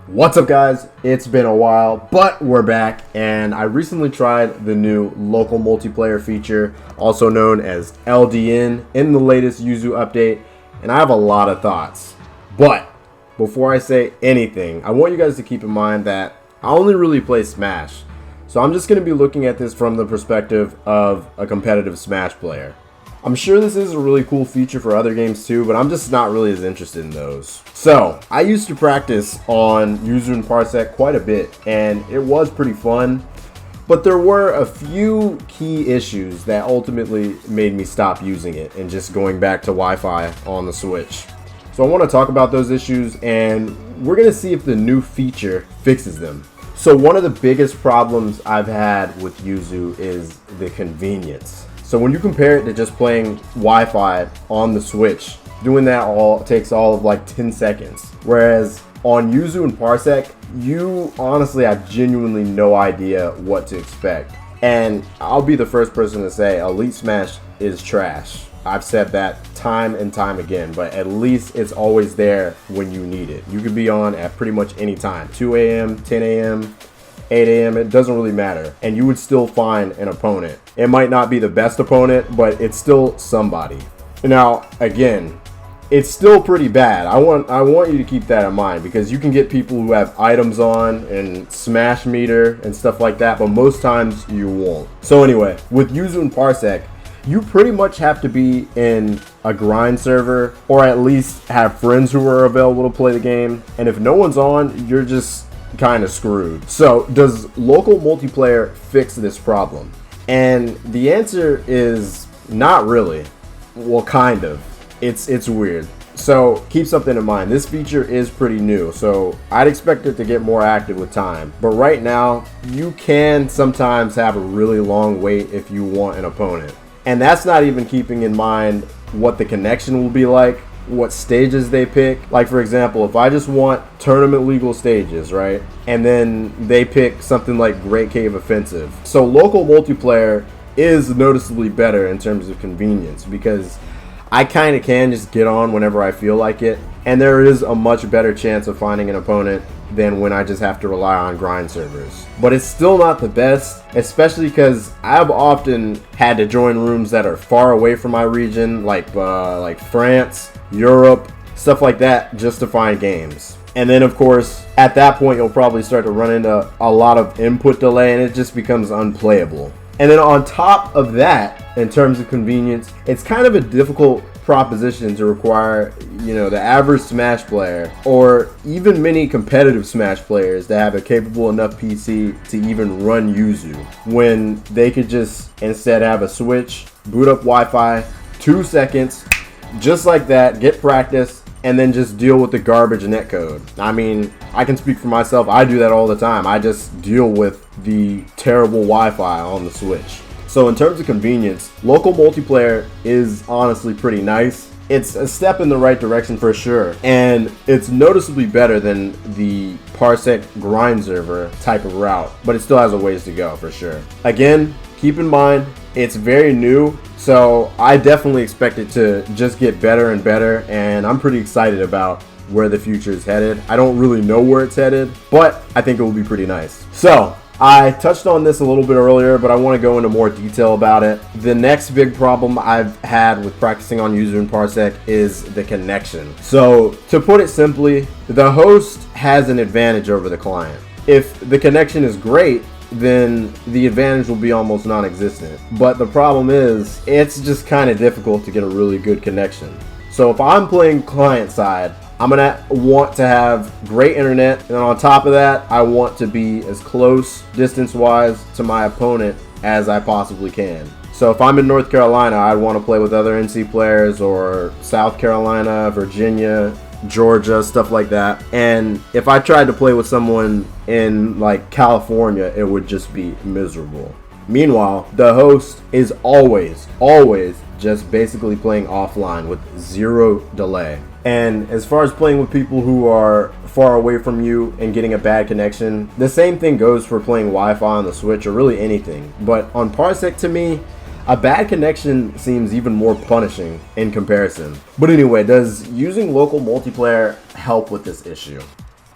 What's up, guys? It's been a while, but we're back, and I recently tried the new local multiplayer feature, also known as LDN, in the latest Yuzu update, and I have a lot of thoughts. But before I say anything, I want you guys to keep in mind that I only really play Smash, so I'm just going to be looking at this from the perspective of a competitive Smash player. I'm sure this is a really cool feature for other games too, but I'm just not really as interested in those. So, I used to practice on Yuzu and Parsec quite a bit, and it was pretty fun, but there were a few key issues that ultimately made me stop using it and just going back to Wi-Fi on the Switch. So I want to talk about those issues, and we're going to see if the new feature fixes them. So one of the biggest problems I've had with Yuzu is the convenience. So when you compare it to just playing Wi-Fi on the Switch, doing that all takes all of like 10 seconds. Whereas on Yuzu and Parsec, you honestly have genuinely no idea what to expect. And I'll be the first person to say Elite Smash is trash. I've said that time and time again, but at least it's always there when you need it. You could be on at pretty much any time, 2 a.m., 10 a.m., 8 a.m., it doesn't really matter, and you would still find an opponent. It might not be the best opponent, but it's still somebody. Now, again, it's still pretty bad. I want you to keep that in mind, because you can get people who have items on and Smash meter and stuff like that, but most times you won't. So anyway, with Yuzu and Parsec, you pretty much have to be in a grind server, or at least have friends who are available to play the game, and if no one's on, you're just kind of screwed. So does local multiplayer fix this problem? And the answer is not really. Well, kind of. It's weird. So keep something in mind. This feature is pretty new, so I'd expect it to get more active with time. But right now, you can sometimes have a really long wait if you want an opponent. And that's not even keeping in mind what the connection will be like, what stages they pick. Like, for example, if I just want tournament legal stages, right, and then they pick something like Great Cave Offensive. So local multiplayer is noticeably better in terms of convenience, because I kind of can just get on whenever I feel like it, and there is a much better chance of finding an opponent than when I just have to rely on grind servers. But it's still not the best, especially because I've often had to join rooms that are far away from my region, like France, Europe, stuff like that, just to find games. And then of course, at that point, you'll probably start to run into a lot of input delay, and it just becomes unplayable. And then on top of that, in terms of convenience, it's kind of a difficult proposition to require, the average Smash player, or even many competitive Smash players, to have a capable enough PC to even run Yuzu, when they could just instead have a Switch, boot up Wi-Fi, 2 seconds, just like that, get practice, and then just deal with the garbage netcode. I mean, I can speak for myself. I do that all the time. I just deal with the terrible Wi-Fi on the Switch. So in terms of convenience, local multiplayer is honestly pretty nice. It's a step in the right direction for sure, and it's noticeably better than the Parsec grind server type of route, but it still has a ways to go for sure. Again, keep in mind, it's very new, so I definitely expect it to just get better and better, and I'm pretty excited about where the future is headed. I don't really know where it's headed, but I think it will be pretty nice. So I touched on this a little bit earlier, but I want to go into more detail about it. The next big problem I've had with practicing on Yuzu and Parsec is the connection. So to put it simply, the host has an advantage over the client. If the connection is great, then the advantage will be almost non-existent. But the problem is, it's just kind of difficult to get a really good connection. So if I'm playing client side, I'm gonna want to have great internet, and on top of that, I want to be as close distance-wise to my opponent as I possibly can. So if I'm in North Carolina, I want to play with other NC players, or South Carolina, Virginia, Georgia, stuff like that. And if I tried to play with someone in like California, it would just be miserable. Meanwhile, the host is always just basically playing offline with zero delay. And as far as playing with people who are far away from you and getting a bad connection, the same thing goes for playing Wi-Fi on the Switch, or really anything. But on Parsec, to me, a bad connection seems even more punishing in comparison. But anyway, does using local multiplayer help with this issue?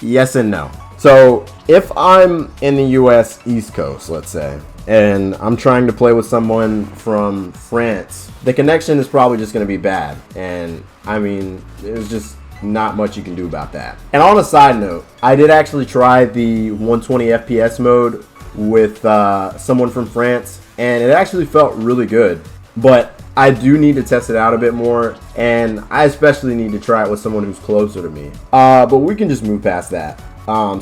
Yes and no. So if I'm in the US East Coast, let's say, and I'm trying to play with someone from France, the connection is probably just going to be bad. And I mean, there's just not much you can do about that. And on a side note, I did actually try the 120 FPS mode with someone from France, and it actually felt really good. But I do need to test it out a bit more, and I especially need to try it with someone who's closer to me. But we can just move past that.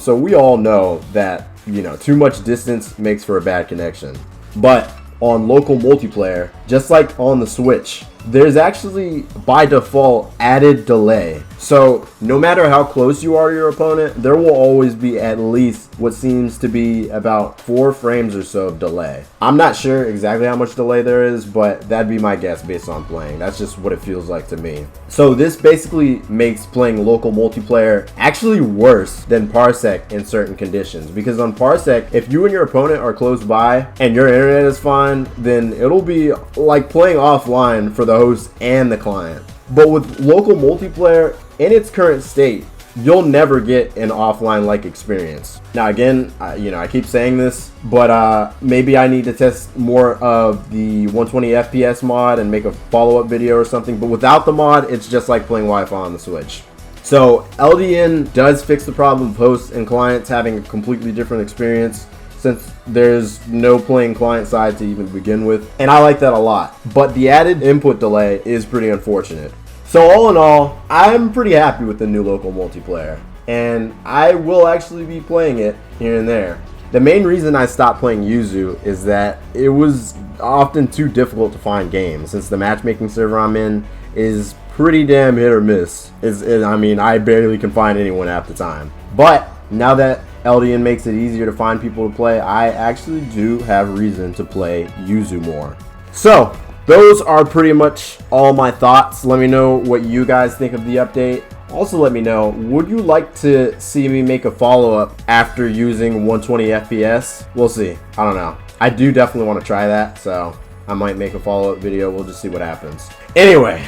So we all know that, you know, too much distance makes for a bad connection. But on local multiplayer, just like on the Switch, there's actually by default added delay. So no matter how close you are to your opponent, there will always be at least what seems to be about 4 frames or so of delay. I'm not sure exactly how much delay there is, but that'd be my guess based on playing. That's just what it feels like to me. So this basically makes playing local multiplayer actually worse than Parsec in certain conditions, because on Parsec, if you and your opponent are close by and your internet is fine, then it'll be like playing offline for the host and the client. But with local multiplayer, in its current state, you'll never get an offline-like experience. Now again, I keep saying this, but maybe I need to test more of the 120 FPS mod and make a follow-up video or something. But without the mod, it's just like playing Wi-Fi on the Switch. So LDN does fix the problem of hosts and clients having a completely different experience, since there's no playing client side to even begin with. And I like that a lot. But the added input delay is pretty unfortunate. So all in all, I'm pretty happy with the new local multiplayer, and I will actually be playing it here and there. The main reason I stopped playing Yuzu is that it was often too difficult to find games, since the matchmaking server I'm in is pretty damn hit or miss. I mean, I barely can find anyone half the time. But now that LDN makes it easier to find people to play, I actually do have reason to play Yuzu more. So those are pretty much all my thoughts. Let me know what you guys think of the update. Also let me know, would you like to see me make a follow-up after using 120 FPS? We'll see. I don't know. I do definitely want to try that, so I might make a follow-up video. We'll just see what happens. Anyway,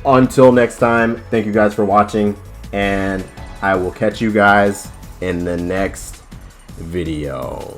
until next time, thank you guys for watching, and I will catch you guys in the next video.